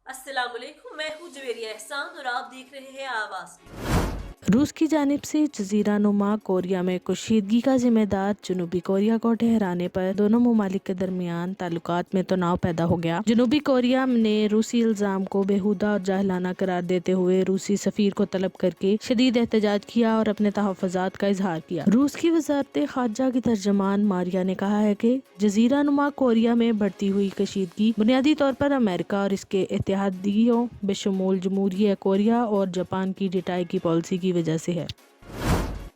अस्सलाम वालेकुम, मैं हूँ जवेरिया एहसान और आप देख रहे हैं आवाज़। रूस की जानिब से जजीरा नुमा कोरिया में कशीदगी का जिम्मेदार जनूबी कोरिया को ठहराने पर दोनों ममालिक के दरमियान ताल्लुकात में तनाव पैदा हो गया। जनूबी कोरिया ने रूसी इल्जाम को बेहुदा और जाहिलाना करार देते हुए रूसी सफीर को तलब करके शदीद एहतजाज किया और अपने तहफ़्फ़ुज़ात का इजहार किया। रूस की वज़ारत ख़ारजा की तर्जमान मारिया ने कहा है कि जजीरा नुमा कोरिया में बढ़ती हुई कशीदगी बुनियादी तौर पर अमेरिका और इसके इत्तेहादियों बेशुमार जमहूरिया कोरिया और जापान की डिटाई की पॉलिसी की वजह से है।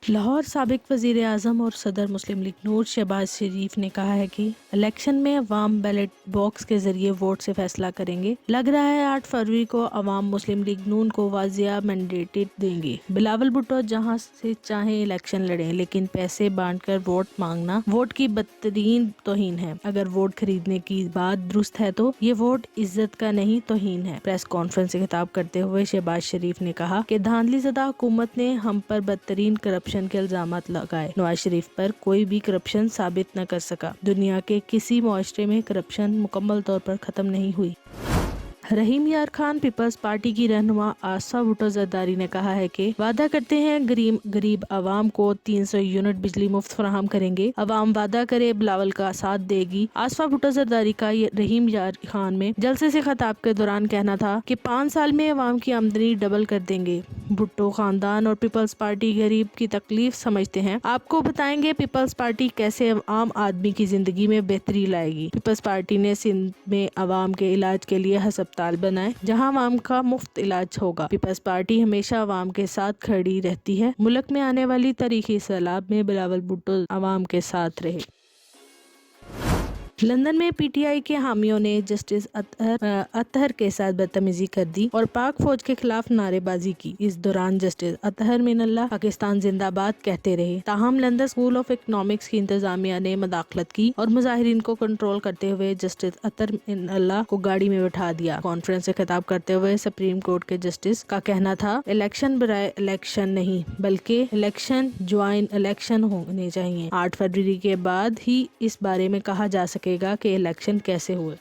लाहौर साबिक वज़ीर आज़म और सदर मुस्लिम लीग नून शहबाज शरीफ ने कहा है कि इलेक्शन में अवाम बैलेट बॉक्स के जरिए वोट से फैसला करेंगे। लग रहा है 8 फरवरी को अवाम मुस्लिम लीग नून को वाजिया मैंडेट देंगे। बिलावल भुट्टो जहां से चाहे इलेक्शन लड़े, लेकिन पैसे बांटकर वोट मांगना वोट की बदतरीन तौहीन है। अगर वोट खरीदने की बात दुरुस्त है तो ये वोट इज्जत का नहीं तौहीन है। प्रेस कॉन्फ्रेंस से खिताब करते हुए शहबाज शरीफ ने कहा कि धांधलीज़दा हुकूमत ने हम पर बदतरीन करप्शन के इल्जामात लगाए। नवाज शरीफ पर कोई भी करप्शन साबित न कर सका। दुनिया के किसी मुआशरे में करप्शन मुकम्मल तौर पर खत्म नहीं हुई। रहीम यार खान पीपल्स पार्टी की रहनुमा आसफा भुट्टो जरदारी ने कहा है कि वादा करते हैं गरीब आवाम को 300 यूनिट बिजली मुफ्त फराहम करेंगे। अवाम वादा करे बिलावल का साथ देगी। आसफा भुट्टो जरदारी का रहीम यार खान में जलसे से खिताब के दौरान कहना था कि 5 साल में अवाम की आमदनी डबल कर देंगे। भुट्टो खानदान और पीपल्स पार्टी गरीब की तकलीफ समझते हैं। आपको बताएंगे पीपल्स पार्टी कैसे आम आदमी की जिंदगी में बेहतरी लाएगी। पीपल्स पार्टी ने सिंध में अवाम के इलाज के लिए अस्पताल बनाए जहां अवाम का मुफ्त इलाज होगा। पीपल्स पार्टी हमेशा अवाम के साथ खड़ी रहती है। मुल्क में आने वाली तारीखी सैलाब में बिलावल भुट्टो अवाम के साथ रहे। लंदन में पीटीआई के हामियों ने जस्टिस अतहर के साथ बदतमीजी कर दी और पाक फौज के खिलाफ नारेबाजी की। इस दौरान जस्टिस अतहर मिनल्ला पाकिस्तान जिंदाबाद कहते रहे। ताहम लंदन स्कूल ऑफ इकनॉमिक्स की इंतजामिया ने मदाखलत की और मुजाहिरीन को कंट्रोल करते हुए जस्टिस अतहर मिनल्ला को गाड़ी में बैठा दिया। कॉन्फ्रेंस से खिताब करते हुए सुप्रीम कोर्ट के जस्टिस का कहना था, इलेक्शन बराए इलेक्शन नहीं बल्कि इलेक्शन ज्वाइन इलेक्शन होने चाहिए। 8 फरवरी के बाद ही इस बारे में कहा जा सके कि इलेक्शन कैसे हुए।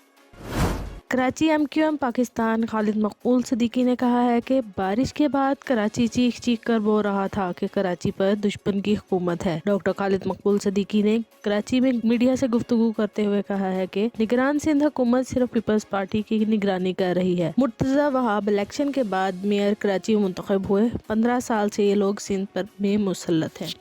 कराची एमक्यूएम पाकिस्तान खालिद मकबूल सिद्दीकी ने कहा है कि बारिश के बाद कराची चीख चीख कर रो रहा था कि कराची पर दुश्मन की हुकूमत है। डॉक्टर खालिद मकबूल सिद्दीकी ने कराची में मीडिया से गुफ्तगू करते हुए कहा है कि निगरान सिंध हुकूमत सिर्फ पीपल्स पार्टी की निगरानी कर रही है। मुर्तजा वहाब इलेक्शन के बाद मेयर कराची मुंतखब हुए। 15 साल से ये लोग सिंध पर में मुसल्लत है।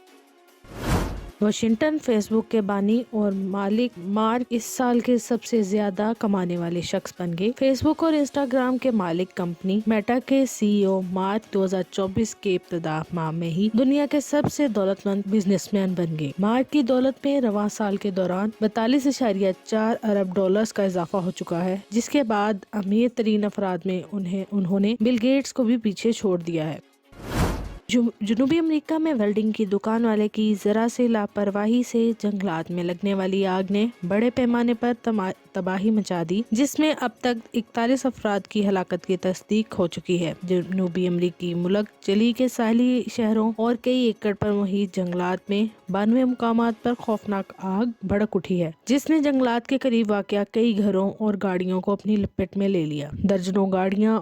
वाशिंगटन फेसबुक के बानी और मालिक मार्क इस साल के सबसे ज्यादा कमाने वाले शख्स बन गए। फेसबुक और इंस्टाग्राम के मालिक कंपनी मेटा के सीईओ मार्क 2024 के इब्तिदा माह में ही दुनिया के सबसे दौलतमंद बिजनेसमैन बन गए। मार्क की दौलत में रवां साल के दौरान 42.4 अरब डॉलर्स का इजाफा हो चुका है, जिसके बाद अमीर तरीन अफराद में उन्होंने बिल गेट्स को भी पीछे छोड़ दिया है। जनूबी अमेरिका में वेल्डिंग की दुकान वाले की जरा से लापरवाही से जंगलात में लगने वाली आग ने बड़े पैमाने पर तबाही मचा दी, जिसमें अब तक 41 अफराद की हलाकत की तस्दीक हो चुकी है। जनूबी अमेरिकी मुल्क चिली के साहली शहरों और कई एकड़ पर मुहित जंगलात में 92 मुकामात पर खौफनाक आग भड़क उठी है, जिसने जंगलात के करीब वाक़या कई घरों और गाड़ियों को अपनी लपेट में ले लिया। दर्जनों गाड़ियां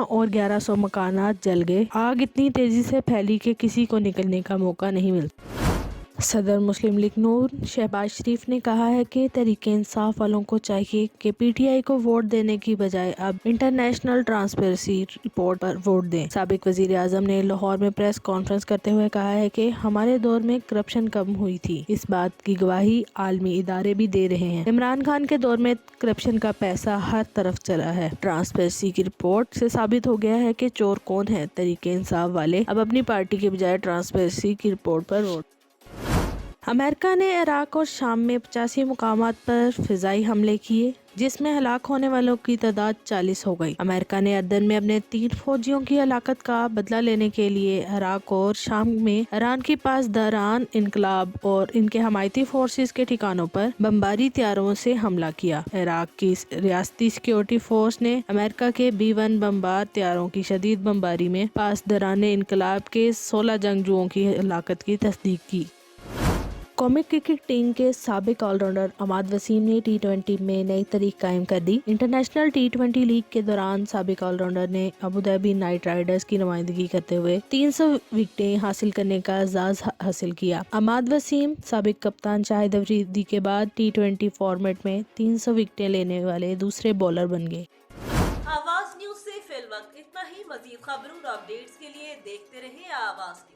और 1100 मकानात जल गए। आग इतनी तेजी से फैली कि किसी को निकलने का मौका नहीं मिलता। सदर मुस्लिम लीग नून शहबाज शरीफ ने कहा है कि तहरीक इंसाफ वालों को चाहिए कि पीटीआई को वोट देने की बजाय अब इंटरनेशनल ट्रांसपेरेंसी रिपोर्ट पर वोट दें। साबिक वजीर आजम ने लाहौर में प्रेस कॉन्फ्रेंस करते हुए कहा है कि हमारे दौर में करप्शन कम हुई थी। इस बात की गवाही आलमी इदारे भी दे रहे हैं। इमरान खान के दौर में करप्शन का पैसा हर तरफ चला है। ट्रांसपेरेंसी की रिपोर्ट से साबित हो गया है कि चोर कौन है। तहरीक इंसाफ वाले अब अपनी पार्टी के बजाय ट्रांसपेरेंसी की रिपोर्ट पर वोट। अमेरिका ने इराक और शाम में 85 मुकामात पर फिजाई हमले किए, जिसमें हलाक होने वालों की तादाद 40 हो गई। अमेरिका ने अदन में अपने 3 फौजियों की हलाकत का बदला लेने के लिए इराक और शाम में ईरान की पासदारान इनकलाब और इनके हमायती फोर्सेस के ठिकानों पर बमबारी तैयारों से हमला किया। इराक की रियासती सिक्योरिटी फोर्स ने अमेरिका के B-1 बमबार तैयारों की शदीद बमबारी में पासदारान इनकलाब के 16 जंगजुओं की हलाकत की तस्दीक की। कौमी क्रिकेट टीम के साबिक ऑलराउंडर अमाद वसीम ने T20 में नई तारीख कायम कर दी। इंटरनेशनल T20 लीग के दौरान साबिक ऑलराउंडर ने अबू धाबी नाइट राइडर्स की नुमाइंदगी करते हुए 300 विकेटें हासिल करने का एजाज हासिल किया। अमाद वसीम साबिक कप्तान शाहिद अफरीदी के बाद T20 फॉर्मेट में 300 विकेटें लेने वाले दूसरे बॉलर बन गए। आवाज न्यूज से फिल वक्त इतना ही। मजीद खबरों और अपडेट्स के लिए देखते रहिए आवाज।